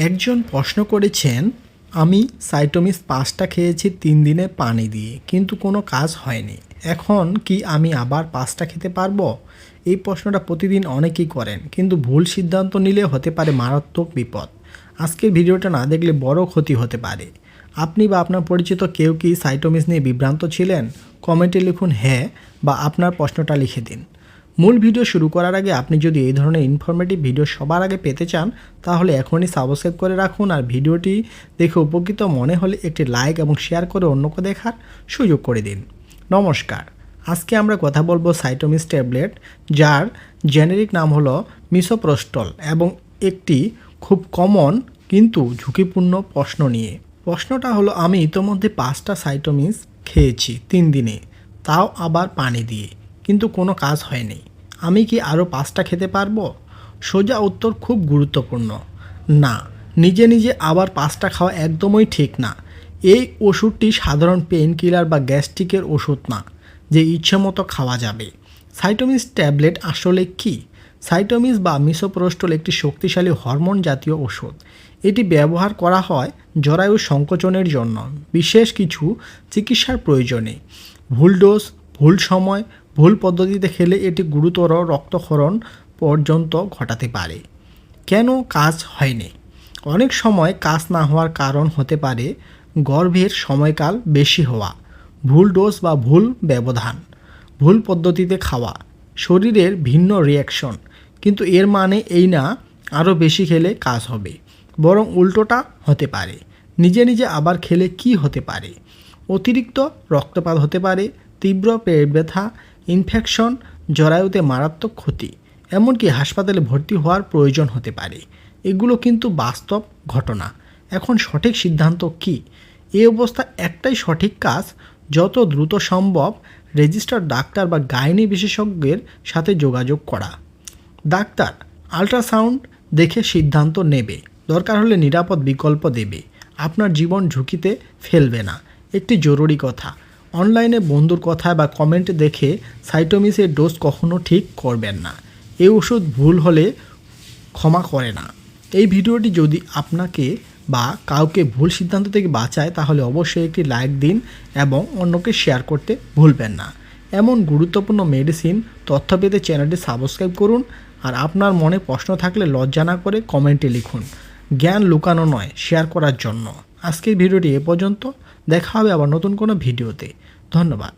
একজন প্রশ্ন করেছেন, আমি সাইটোমিস ৫টা খেয়েছি ৩ দিনে পানি দিয়ে, কিন্তু কোনো কাজ হয়নি। এখন কি আমি আবার ৫টা খেতে পারবো? এই প্রশ্নটা প্রতিদিন অনেকেই করেন, কিন্তু ভুল সিদ্ধান্ত নিলে হতে পারে মারাত্মক বিপদ। আজকের ভিডিওটা না দেখলে বড় ক্ষতি হতে পারে। আপনি বা আপনার পরিচিত কেউ কি সাইটোমিস নিয়ে বিভ্রান্ত ছিলেন? কমেন্টে লিখুন হ্যাঁ, বা আপনার প্রশ্নটা লিখে দিন। মূল ভিডিও শুরু করার আগে আপনি যদি এই ধরনের ইনফরমেটিভ ভিডিও সবার আগে পেতে চান, তাহলে এখনই সাবস্ক্রাইব করে রাখুন, আর ভিডিওটি দেখে উপকৃত মনে হলে একটি লাইক এবং শেয়ার করে অন্যকে দেখার সুযোগ করে দিন। নমস্কার, আজকে আমরা কথা বলবো সাইটোমিস ট্যাবলেট, যার জেনেরিক নাম হলো মিসোপ্রোস্টল, এবং একটি খুব কমন কিন্তু ঝুঁকিপূর্ণ প্রশ্ন নিয়ে। প্রশ্নটা হলো, আমি ইতোমধ্যে 5টা সাইটোমিস খেয়েছি 3 দিনে, তাও আবার পানি দিয়ে, কিন্তু কোনো কাজ হয়নি। আমি কি আরও 5টা খেতে পারবো? সোজা উত্তর খুব গুরুত্বপূর্ণ। না, নিজে নিজে আবার 5টা খাওয়া একদমই ঠিক না। এই ওষুধটি সাধারণ পেইন কিলার বা গ্যাস্ট্রিকের ওষুধ না, যে ইচ্ছে মতো খাওয়া যাবে। সাইটোমিস ট্যাবলেট আসলে কি? সাইটোমিস বা মিসোপ্রোস্টল একটি শক্তিশালী হরমোন জাতীয় ওষুধ। এটি ব্যবহার করা হয় জরায়ু সংকোচনের জন্য, বিশেষ কিছু চিকিৎসার প্রয়োজনে। ভুল ডোজ, ভুল সময়, ভুল পদ্ধতিতে খেলে এটি গুরুতর রক্তক্ষরণ পর্যন্ত ঘটাতে পারে। কেন কাজ হয়নি? অনেক সময় কাজ না হওয়ার কারণ হতে পারে গর্ভের সময়কাল বেশি হওয়া, ভুল ডোজ বা ভুল ব্যবধান, ভুল পদ্ধতিতে খাওয়া, শরীরের ভিন্ন রিয়াকশন। কিন্তু এর মানে এই না আরও বেশি খেলে কাজ হবে, বরং উল্টোটা হতে পারে। নিজে নিজে আবার খেলে কি হতে পারে? অতিরিক্ত রক্তপাত হতে পারে, তীব্র পেট ব্যথা, ইনফেকশন, জরায়ুতে মারাত্মক ক্ষতি, এমনকি হাসপাতালে ভর্তি হওয়ার প্রয়োজন হতে পারে। এগুলো কিন্তু বাস্তব ঘটনা। এখন সঠিক সিদ্ধান্ত কি? এই অবস্থা একটাই সঠিক কাজ, যত দ্রুত সম্ভব রেজিস্টার্ড ডাক্তার বা গাইনি বিশেষজ্ঞের সাথে যোগাযোগ করা। ডাক্তার আল্ট্রাসাউন্ড দেখে সিদ্ধান্ত নেবে, দরকার হলে নিরাপদ বিকল্প দেবে, আপনার জীবন ঝুঁকিতে ফেলবে না। একটি জরুরি কথা, অনলাইনে বন্ধুর কথা বা কমেন্টে দেখে সাইটোমিসের ডোজ কখনো ঠিক করবেন না। এই ওষুধ ভুল হলে ক্ষমা করে না। এই ভিডিওটি যদি আপনাকে বা কাউকে ভুল সিদ্ধান্ত থেকে বাঁচায়, তাহলে অবশ্যই একটি লাইক দিন এবং অন্যকে শেয়ার করতে ভুলবেন না। এমন গুরুত্বপূর্ণ মেডিসিন তথ্য পেতে চ্যানেলটি সাবস্ক্রাইব করুন, আর আপনার মনে প্রশ্ন থাকলে লজ্জা না করে কমেন্টে লিখুন। জ্ঞান লুকানো নয়, শেয়ার করার জন্য। আজকের ভিডিওটি এ পর্যন্ত। দেখা হবে আবার নতুন কোনো ভিডিওতে। ধন্যবাদ।